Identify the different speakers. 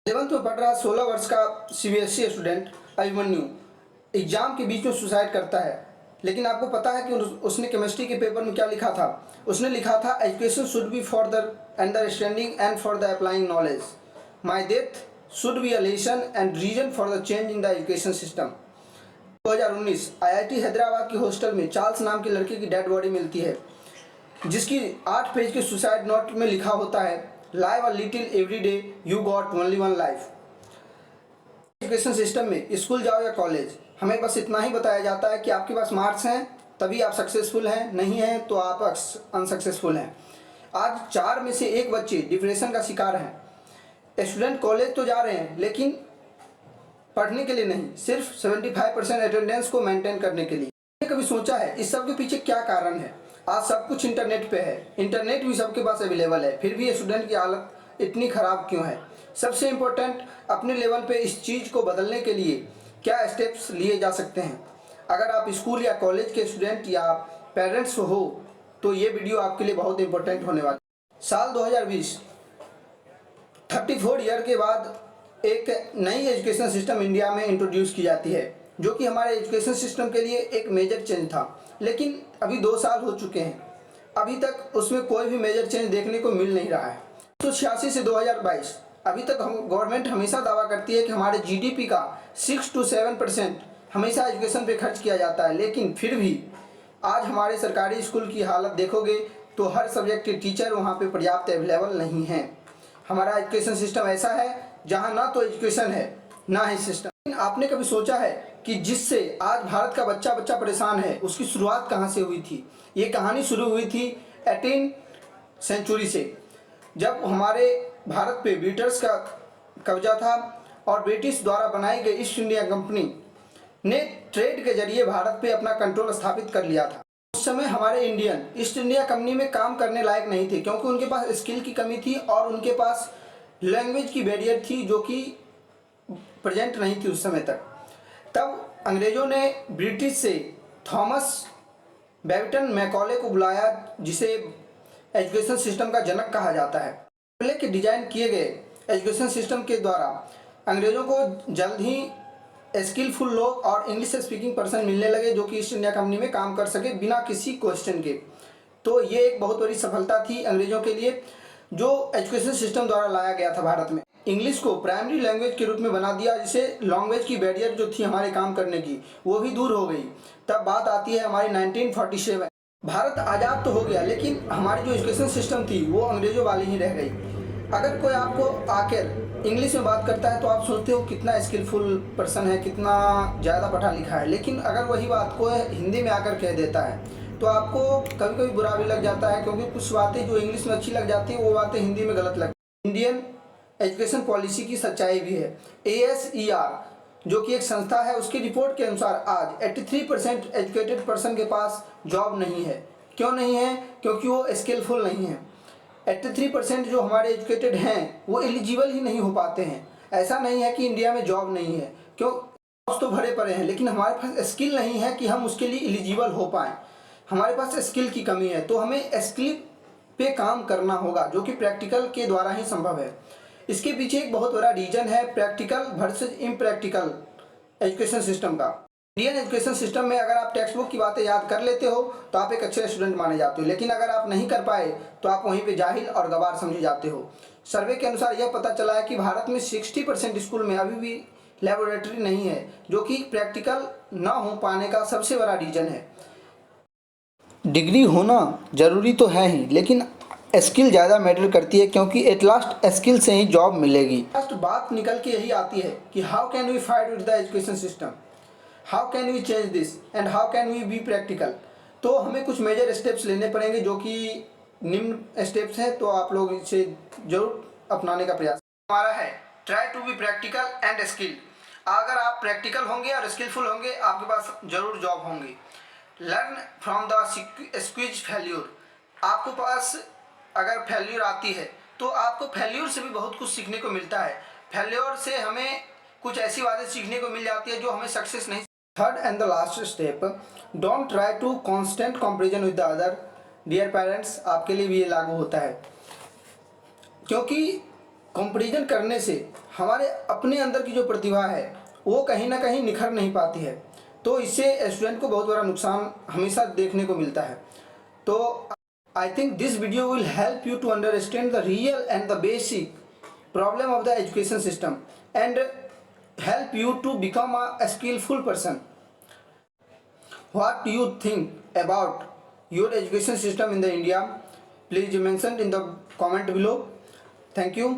Speaker 1: 11th में पढ़ रहा 16 वर्ष का सीबीएसई स्टूडेंट अभिमन्यु एग्जाम के बीच में सुसाइड करता है। लेकिन आपको पता है कि उसने केमिस्ट्री के पेपर में क्या लिखा था? उसने लिखा था education should be for the understanding and for the applying knowledge. My death should be a lesson and reason for the change in the education system. 2019 IIT Hyderabad के हॉस्टल में चार्ल्स नाम के लड़के की डेड बॉडी मिलती है, जिसकी 8 page के सुसाइड नोट में लिखा होता है, live a little every day, you got only one life. Education system में स्कूल जाओ या कॉलेज, हमें बस इतना ही बताया जाता है कि आपके पास मार्क्स हैं तभी आप सक्सेसफुल हैं, नहीं हैं तो आप अनसक्सेसफुल हैं। आज 4 में से 1 बच्चे डिप्रेशन का शिकार हैं। स्टूडेंट कॉलेज तो जा रहे हैं लेकिन पढ़ने के लिए नहीं, सिर्फ 75% अटेंडेंस को मेंटेन करने के लिए। आपने कभी सोचा है इस सब के पीछे क्या कारण है? आज सब कुछ इंटरनेट पे है, इंटरनेट भी सबके पास अवेलेबल है, फिर भी स्टूडेंट की हालत इतनी ख़राब क्यों है? सबसे इम्पोर्टेंट, अपने लेवल पे इस चीज़ को बदलने के लिए क्या स्टेप्स लिए जा सकते हैं? अगर आप स्कूल या कॉलेज के स्टूडेंट या पेरेंट्स हो तो ये वीडियो आपके लिए बहुत इंपॉर्टेंट होने वाला है। साल 2020 34 ईयर के बाद एक नई एजुकेशन सिस्टम इंडिया में इंट्रोड्यूस की जाती है, जो कि हमारे एजुकेशन सिस्टम के लिए एक मेजर चेंज था। लेकिन अभी 2 साल हो चुके हैं, अभी तक उसमें कोई भी मेजर चेंज देखने को मिल नहीं रहा है। 1986 से 2022 अभी तक गवर्नमेंट हमेशा दावा करती है कि हमारे जीडीपी का 6 to 7% हमेशा एजुकेशन पे खर्च किया जाता है, लेकिन फिर भी आज हमारे सरकारी स्कूल की हालत देखोगे तो हर सब्जेक्ट के टीचर वहाँ पे पर्याप्त अवेलेबल नहीं हैं। हमारा एजुकेशन सिस्टम ऐसा है जहाँ ना तो एजुकेशन है ना ही सिस्टम। आपने कभी सोचा है कि जिससे आज भारत का बच्चा बच्चा परेशान है, उसकी शुरुआत कहाँ से हुई थी? ये कहानी शुरू हुई थी 18 सेंचुरी से, जब हमारे भारत पे ब्रिटिश का कब्जा था और ब्रिटिश द्वारा बनाई गई ईस्ट इंडिया कंपनी ने ट्रेड के जरिए भारत पे अपना कंट्रोल स्थापित कर लिया था। उस समय हमारे इंडियन ईस्ट इंडिया कंपनी में काम करने लायक नहीं थे, क्योंकि उनके पास स्किल की कमी थी और उनके पास लैंग्वेज की बैरियर थी जो कि प्रेजेंट नहीं थी उस समय तक। तब अंग्रेज़ों ने ब्रिटिश से थॉमस बेबटन मैकॉले को बुलाया, जिसे एजुकेशन सिस्टम का जनक कहा जाता है। पहले के डिजाइन किए गए एजुकेशन सिस्टम के द्वारा अंग्रेज़ों को जल्द ही स्किलफुल लोग और इंग्लिश स्पीकिंग पर्सन मिलने लगे, जो कि ईस्ट इंडिया कंपनी में काम कर सके बिना किसी क्वेश्चन के। तो ये एक बहुत बड़ी सफलता थी अंग्रेज़ों के लिए, जो एजुकेशन सिस्टम द्वारा लाया गया था भारत में। इंग्लिश को प्राइमरी लैंग्वेज के रूप में बना दिया, जिससे लैंग्वेज की बैरियर जो थी हमारे काम करने की वो भी दूर हो गई। तब बात आती है हमारी 1947। भारत आज़ाद तो हो गया, लेकिन हमारी जो एजुकेशन सिस्टम थी वो अंग्रेज़ों वाली ही रह गई। अगर कोई आपको आकर इंग्लिश में बात करता है तो आप सोचते हो कितना स्किलफुल पर्सन है, कितना ज़्यादा पढ़ा लिखा है, लेकिन अगर वही बात को हिंदी में आकर कह देता है तो आपको कभी कभी बुरा भी लग जाता है, क्योंकि कुछ बातें जो इंग्लिश में अच्छी लग जाती है वो बातें हिंदी में गलत लगती है। इंडियन एजुकेशन पॉलिसी की सच्चाई भी है। ASER जो कि एक संस्था है, उसकी रिपोर्ट के अनुसार आज 83% एजुकेटेड पर्सन के पास जॉब नहीं है। क्यों नहीं है? क्योंकि वो स्किलफुल नहीं है। 83% जो हमारे एजुकेटेड हैं वो एलिजिबल ही नहीं हो पाते हैं। ऐसा नहीं है कि इंडिया में जॉब नहीं है, क्यों, जॉब्स तो भरे पड़े हैं, लेकिन हमारे पास स्किल नहीं है कि हम उसके लिए एलिजिबल हो पाएँ। हमारे पास स्किल की कमी है, तो हमें स्किल पे काम करना होगा, जो कि प्रैक्टिकल के द्वारा ही संभव है। इसके पीछे एक बहुत बड़ा रीजन है practical versus impractical education system का। इंडियन एजुकेशन सिस्टम में अगर आप टेक्स्ट बुक की बातें याद कर लेते हो तो आप एक अच्छे स्टूडेंट माने जाते हो, लेकिन अगर आप नहीं कर पाए तो आप वहीं पे जाहिल और गवार समझे जाते हो। सर्वे के अनुसार यह पता चला है कि भारत में 60% स्कूल में अभी भी लेबोरेटरी नहीं है, जो कि प्रैक्टिकल न हो पाने का सबसे बड़ा रीजन है। डिग्री होना ज़रूरी तो है ही, लेकिन स्किल ज़्यादा मैटर करती है, क्योंकि एट लास्ट स्किल से ही जॉब मिलेगी। लास्ट बात निकल के यही आती है कि how can we fight with the education system, how can we change this and how can we be practical. तो हमें कुछ मेजर स्टेप्स लेने पड़ेंगे, जो कि निम्न स्टेप्स हैं, तो आप लोग इसे जरूर अपनाने का प्रयास। हमारा है try to be practical and skill. अगर आप प्रैक्टिकल होंगे और स्किलफुल होंगे, आपके पास जरूर जॉब होंगी। Learn from the squeeze failure. आपको पास अगर फेल्यूर आती है तो आपको फेल्यूर से भी बहुत कुछ सीखने को मिलता है। फेल्यूर से हमें कुछ ऐसी बातें सीखने को मिल जाती है जो हमें सक्सेस नहीं। Third and the last step, don't try to constant comparison with the other. Dear parents, आपके लिए भी ये लागू होता है, क्योंकि कंपैरिजन करने से हमारे अपने अंदर की जो प्रतिभा है वो कहीं ना कहीं निखर नहीं पाती है, तो इससे स्टूडेंट को बहुत बड़ा नुकसान हमेशा देखने को मिलता है। तो I think this video will help you to understand the real and the basic problem of the education system and help you to become a skillful person. What do you think about your education system in the India? Please mention in the comment below. Thank you.